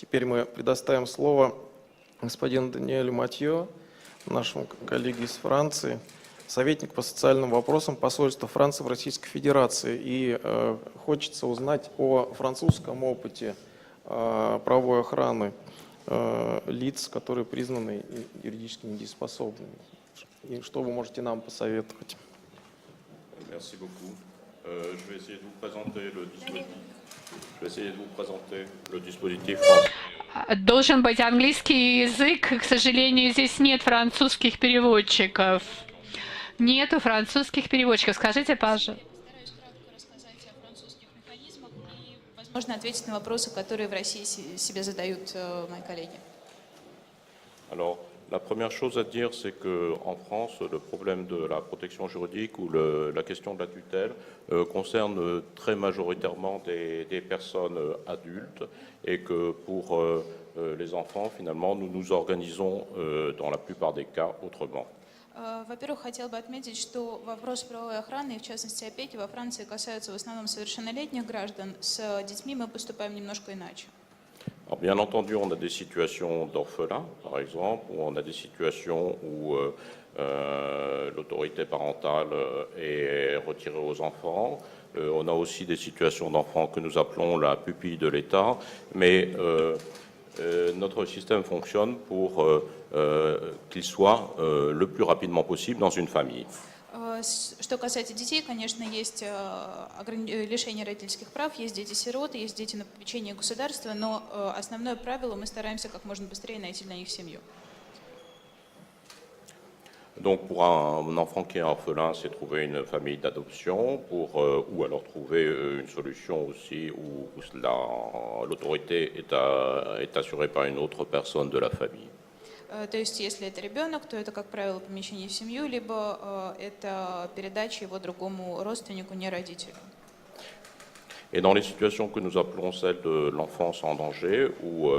Теперь мы предоставим слово господину Даниэлю Матьё, нашему коллеге из Франции, советник по социальным вопросам посольства Франции в Российской Федерации. И хочется узнать о французском опыте правовой охраны лиц, которые признаны юридически недееспособными. И что вы можете нам посоветовать? Merci beaucoup. Je vais essayer de vous présenter le dispositif français. Должен быть английский язык. К сожалению, здесь нет французских переводчиков. Нету французских переводчиков. Скажите, пожалуйста. Возможно, ответить на вопросы, которые в России себе задают мои коллеги. Alors, la première chose à dire, c'est qu'en France, le problème de la protection juridique ou la question de la tutelle concerne très majoritairement des personnes adultes et que pour les enfants, finalement, nous nous organisons dans la plupart des cas autrement. Во-первых, хотел бы отметить, что вопрос правовой охраны, и в частности опеки, во Франции касаются в основном совершеннолетних граждан. С детьми мы поступаем немножко иначе. Alors, bien entendu, on a des situations d'orphelins, par exemple, ou on a des situations où l'autorité parentale est retirée aux enfants. On a aussi des situations d'enfants que nous appelons la pupille de l'État, mais notre système fonctionne pour qu'il soit le plus rapidement possible dans une famille. Что касается детей, конечно, есть лишение родительских прав, есть дети-сироты, есть дети на попечении государства, но основное правило, мы стараемся как можно быстрее найти для них семью. Donc pour un enfant qui est orphelin, c'est trouver une famille d'adoption, ou alors trouver une solution aussi où l'autorité est assurée par une autre personne de la famille. То есть, если это ребенок, то это, как правило, помещение в семью, либо это передача его другому родственнику, не родителю. Et dans les situations que nous appelons celles de l'enfance en danger, où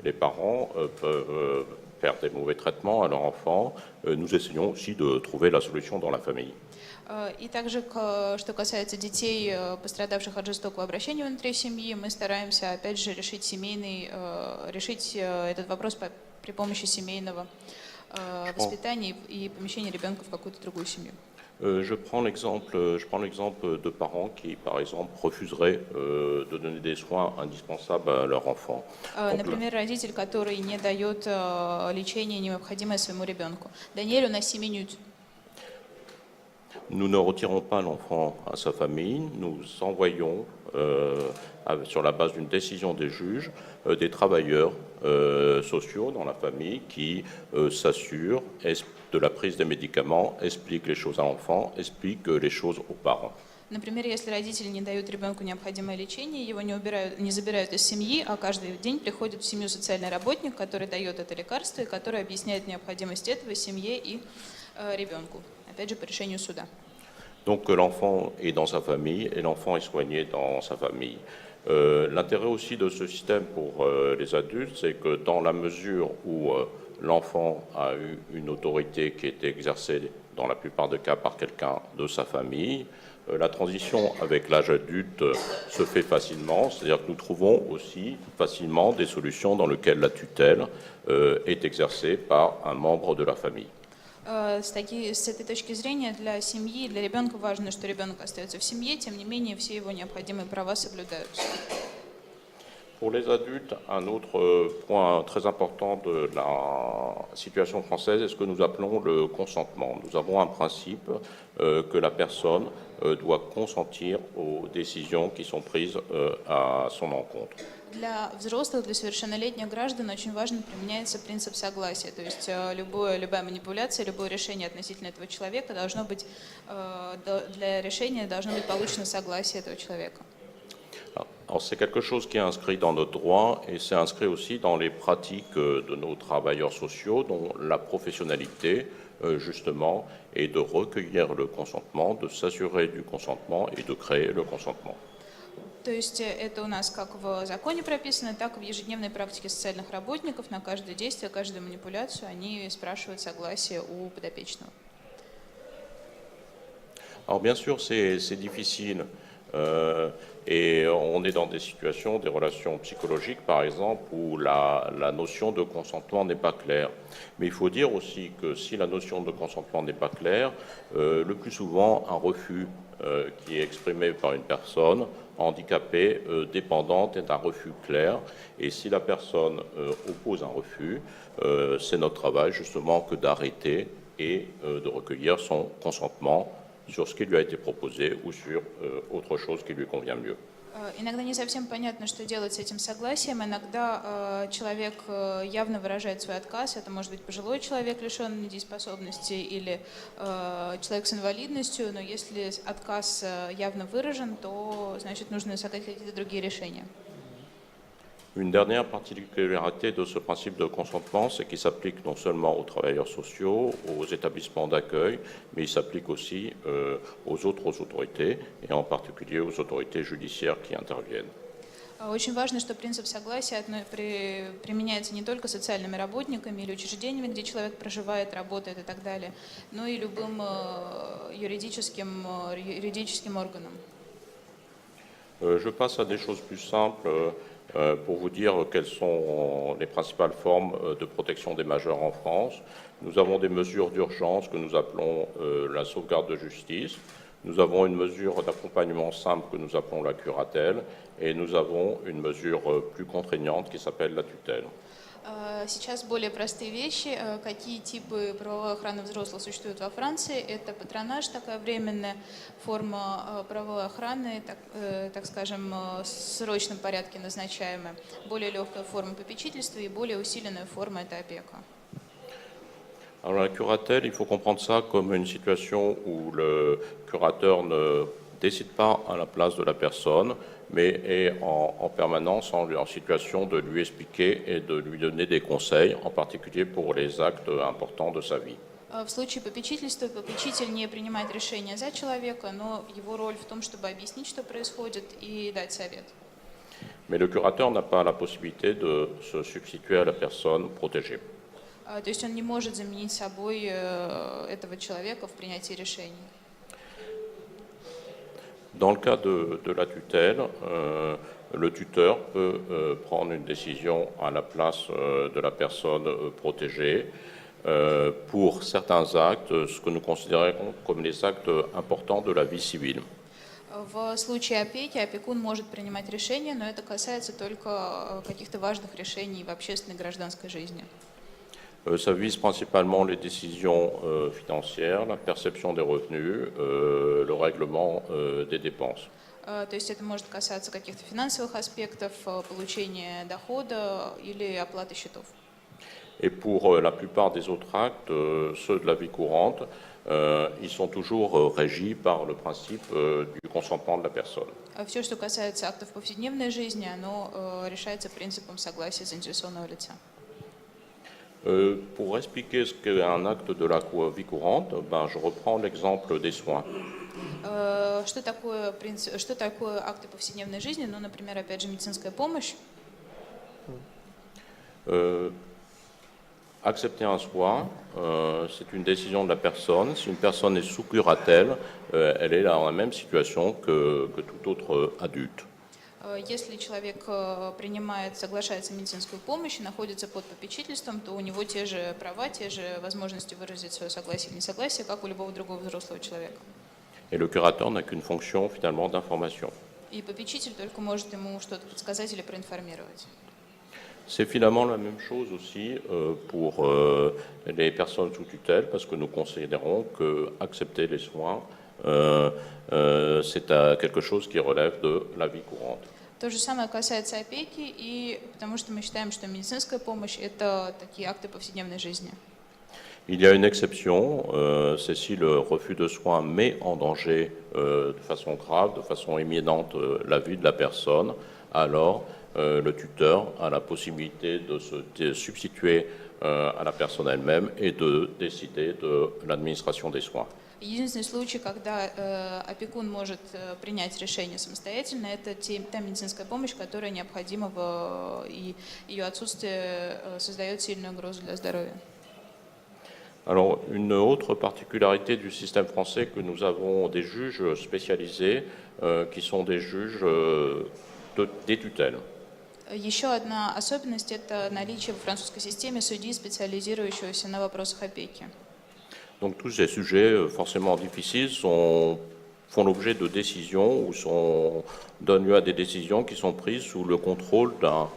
les parents peuvent faire des mauvais traitements à leur enfant, nous essayons aussi de trouver la solution dans la famille. И также, что касается детей, пострадавших от жестокого обращения внутри семьи, мы стараемся, опять же, решить этот вопрос при помощи семейного воспитания и помещения ребенка в какую-то другую семью. Je prends l'exemple de parents qui, par exemple, refuseraient de donner des soins indispensables à leur enfant. Например, родитель, который не дает лечение необходимое своему ребенку. Daniel, on a 6 minutes. Nous ne retirons pas l'enfant à sa famille, nous envoyons, sur la base d'une décision des juges, des travailleurs sociaux dans la famille qui s'assurent de la prise des médicaments, expliquent les choses à l'enfant, expliquent les choses aux parents. Например, если родители не дают ребенку необходимое лечение, его не забирают из семьи, а каждый день приходит в семью социальный работник, который дает это лекарство и который объясняет необходимость этого семье и ребенку, опять же, по решению суда. Donc l'enfant est dans sa famille et l'enfant est soigné dans sa famille. L'intérêt aussi de ce système pour les adultes, c'est que dans la mesure où l'enfant a eu une autorité qui est exercée dans la plupart des cas par quelqu'un de sa famille, la transition avec l'âge adulte se fait facilement, c'est-à-dire que nous trouvons aussi facilement des solutions dans lesquelles la tutelle est exercée par un membre de la famille. С этой точки зрения для семьи, для ребенка важно, что ребенок остается в семье, тем не менее все его необходимые права соблюдаются. Pour les adultes, un autre point très important de la situation française est ce que nous appelons le consentement. Nous avons un principe que la personne doit consentir aux décisions qui sont prises à son encontre. Для взрослых, для совершеннолетних граждан очень важно применяется принцип согласия. То есть любая манипуляция, любое решение относительно этого человека должно быть, для решения должно быть получено согласие этого человека. Alors c'est quelque chose qui est inscrit dans notre droit et c'est inscrit aussi dans les pratiques de nos travailleurs sociaux dont la professionnalité justement est de recueillir le consentement, de s'assurer du consentement et de créer le consentement. То есть это у нас как в законе прописано, так и в ежедневной практике социальных работников. На каждое действие, каждую манипуляцию они спрашивают согласие у подопечного. Alors bien sûr, c'est difficile Et on est dans des situations, des relations psychologiques, par exemple, où la notion de consentement n'est pas claire. Mais il faut dire aussi que si la notion de consentement n'est pas claire, le plus souvent, un refus qui est exprimé par une personne handicapée, dépendante, est un refus clair. Et si la personne oppose un refus, c'est notre travail, justement, que d'arrêter et de recueillir son consentement sur ce qui lui a été proposé ou sur autre chose qui lui convient mieux. Иногда не совсем понятно, что делать с этим согласием. Иногда человек явно выражает свой отказ. Это может быть пожилой человек, лишенный недееспособности, или человек с инвалидностью. Но если отказ явно выражен, то значит нужно искать какие-то другие решения. Une dernière particularité de ce principe de consentement, c'est qu'il s'applique non seulement aux travailleurs sociaux, aux établissements d'accueil, mais il s'applique aussi aux autres autorités, et en particulier aux autorités judiciaires qui interviennent. Очень важно, что принцип согласия применяется не только социальными работниками или учреждениями, где человек проживает, работает и так далее, но и любым юридическим органам. Je passe à des choses plus simples pour vous dire quelles sont les principales formes de protection des majeurs en France. Nous avons des mesures d'urgence que nous appelons la sauvegarde de justice. Nous avons une mesure d'accompagnement simple que nous appelons la curatelle. Et nous avons une mesure plus contraignante qui s'appelle la tutelle. Сейчас более простые вещи. Какие типы правовой охраны взрослых существуют во Франции? Это патронаж, такая временная форма правовой охраны, так скажем, в срочном порядке назначаемая. Более легкая форма попечительства и более усиленная форма – это опека. Alors la curatelle, il faut comprendre ça comme une situation où le curateur ne décide pas à la place de la personne, mais est en permanence en situation de lui expliquer et de lui donner des conseils, en particulier pour les actes importants de sa vie. В случае попечительства попечитель не принимает решения за человека, но его роль в том, чтобы объяснить, что происходит, и дать совет. Mais le curateur n'a pas la possibilité de se substituer à la personne protégée. То есть он не может заменить собой этого человека в принятии решений. Dans le cas de la tutelle, le tuteur peut prendre une décision à la place de la personne protégée pour certains actes, ce que nous considérons comme les actes importants de la vie civile. В случае опеки опекун может принимать решения, но это касается только каких-то важных решений в общественной гражданской жизни. Ça vise principalement les décisions financières, la perception des revenus, le règlement des dépenses. То есть это может касаться каких-то финансовых аспектов, получения дохода или оплаты счетов. Et pour la plupart des autres actes, ceux de la vie courante, ils sont toujours régis par le principe du consentement de la personne. Все, что касается актов повседневной жизни, оно решается принципом согласия заинтересованного лица. Pour expliquer ce qu'est un acte de la vie courante, je reprends l'exemple des soins. Что такое акты повседневной жизни? Ну, например, опять же, медицинская помощь. Accepter un soin, c'est une décision de la personne. Si une personne est sous curatelle, elle est dans la même situation que tout autre adulte. Если человек соглашается на медицинскую помощь и находится под попечительством, то у него те же права, те же возможности выразить свое согласие или несогласие, как у любого другого взрослого человека. Et le curateur n'a qu'une fonction finalement d'information. И попечитель только может ему что-то подсказать или проинформировать. C'est finalement la même chose aussi pour les personnes sous tutelle, parce que nous considérons qu'accepter les soins, c'est quelque chose qui relève de la vie courante. То же самое касается опеки, и потому что мы считаем, что медицинская помощь – это такие акты повседневной жизни. Il y a une exception, c'est si le refus de soins met en danger de façon grave, de façon éminente la vie de la personne, alors le tuteur a la possibilité de se substituer à la personne elle-même et de décider de l'administration des soins. Единственный случай, когда опекун может принять решение самостоятельно, это та медицинская помощь, которая необходима, и ее отсутствие создает сильную угрозу для здоровья. Alors, une autre particularité du système français, que nous avons des juges spécialisés qui sont des juges des tutelles. Еще одна особенность – это наличие в французской системе судьи, специализирующегося на вопросах опеки. Donc tous ces sujets forcément difficiles font l'objet de décisions ou donnent lieu à des décisions qui sont prises sous le contrôle d'un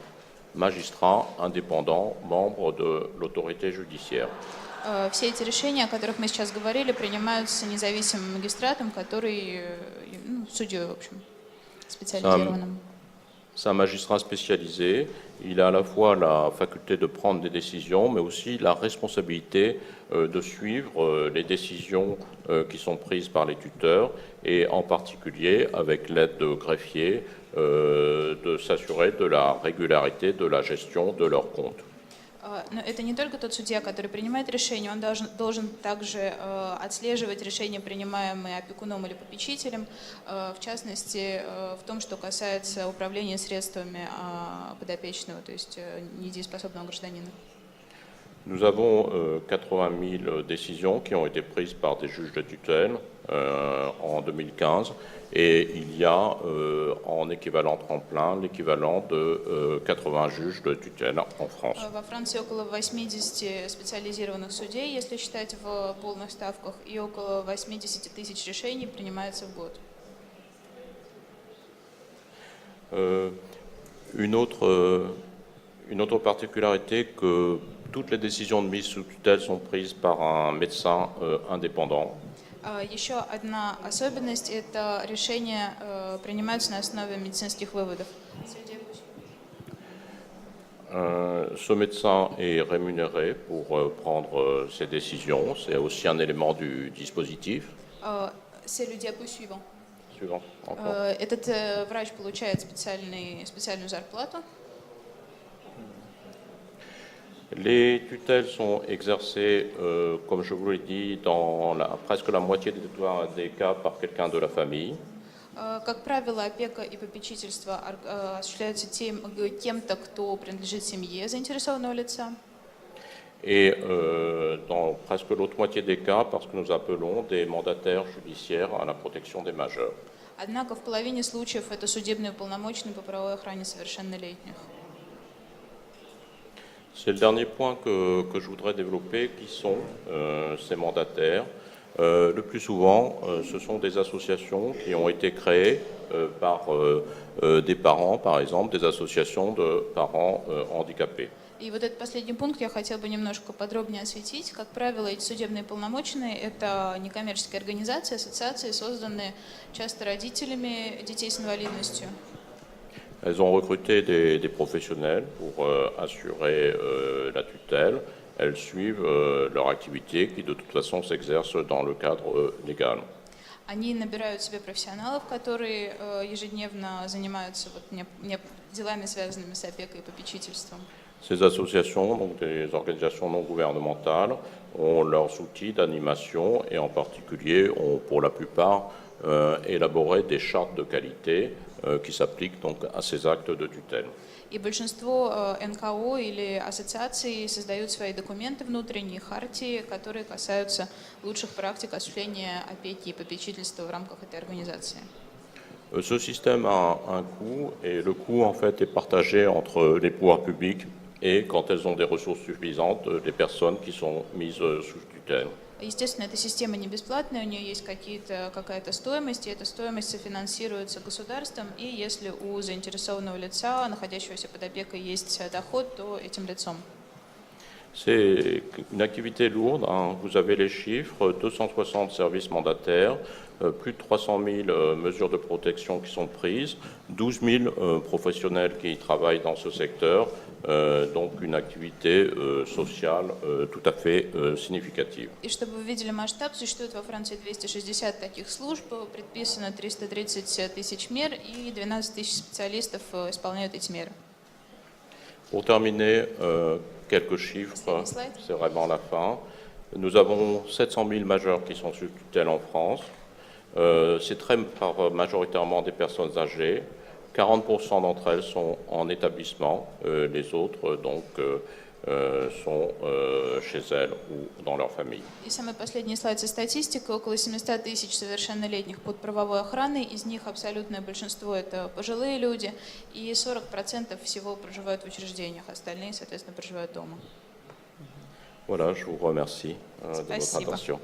magistrat indépendant, membre de l'autorité judiciaire. Все эти решения, о которых мы сейчас говорили, принимаются независимым магистратом, который, судьей, в общем, специализированным. C'est un magistrat spécialisé. Il a à la fois la faculté de prendre des décisions, mais aussi la responsabilité de suivre les décisions qui sont prises par les tuteurs et en particulier, avec l'aide de greffiers, de s'assurer de la régularité de la gestion de leurs comptes. Но это не только тот судья, который принимает решения, он должен также отслеживать решения, принимаемые опекуном или попечителем, в частности, в том, что касается управления средствами подопечного, то есть недееспособного гражданина. Nous avons 80 000 décisions qui ont été prises par des juges de tutelle en 2015 et il y a en équivalent temps plein l'équivalent de 80 juges de tutelle en France. Во Франции около 80 специализированных судей, если считать в полных ставках, и около 80 тысяч решений принимается в год. Une autre particularité que toutes les décisions de mise sous tutelle sont prises par un médecin indépendant. Еще одна особенность – это решения принимаются на основе медицинских выводов. Ce médecin est rémunéré pour prendre ces décisions. C'est aussi un élément du dispositif. C'est le diapo suivant. Suivant, encore. Этот врач получает специальную зарплату. Les tutelles sont exercées, comme je vous l'ai dit, dans presque la moitié des cas par quelqu'un de la famille. Как правило, опека и попечительство осуществляются кем-то, кто принадлежит семье заинтересованного лица. Et dans presque l'autre moitié des cas, parce que nous appelons des mandataires judiciaires à la protection des majeurs. Однако в половине случаев это судебные уполномоченные по правовой охране совершеннолетних. C'est le dernier point que je voudrais développer, qui sont ces mandataires. Le plus souvent, ce sont des associations qui ont été créées par des parents, par exemple, des associations de parents handicapés. И вот этот последний пункт я хотела бы немножко подробнее осветить. Как правило, эти судебные полномоченные – это некоммерческие организации, ассоциации, созданные часто родителями детей с инвалидностью. Elles ont recruté des professionnels pour assurer la tutelle. Elles suivent leur activité qui, de toute façon, s'exerce dans le cadre légal. Они набирают себе профессионалов, которые ежедневно занимаются делами, связанными с опекой и попечительством. Ces associations, donc des organisations non gouvernementales, ont leurs outils d'animation et en particulier ont pour la plupart élaboré des chartes de qualité qui s'appliquent donc à ces actes de tutelle. И большинство НКО или ассоциаций создают свои документы внутренние, хартии, которые касаются лучших практик осуществления опеки и попечительства в рамках этой организации. Ce système a un coût et le coût en fait est partagé entre les pouvoirs publics et quand elles ont des ressources suffisantes, les personnes qui sont mises sous tutelle. Естественно, эта система не бесплатная, у нее есть какая-то стоимость, и эта стоимость софинансируется государством, и если у заинтересованного лица, находящегося под опекой, есть доход, то этим лицом. C'est une activité lourde, hein. Vous avez les chiffres, 260 services mandataires, plus de 300 000 mesures de protection qui sont prises, 12 000 professionnels qui travaillent dans ce secteur, donc une activité sociale tout à fait significative. И чтобы вы видели масштаб, существует во Франции 260 таких служб, предписано 330 тысяч мер, и 12 тысяч специалистов исполняют эти меры. Pour terminer, quelques chiffres, c'est vraiment la fin. Nous avons 700 000 majeurs qui sont sous tutelle en France. C'est très majoritairement des personnes âgées. 40% d'entre elles sont en établissement, les autres donc sont chez elles ou dans leur famille. И самый последний слайд со статистикой. Около 700 тысяч совершеннолетних под правовой охраной. Из них абсолютное большинство – это пожилые люди. И 40% всего проживают в учреждениях. Остальные, соответственно, проживают дома. Voilà, je vous remercie de votre Спасибо. attention.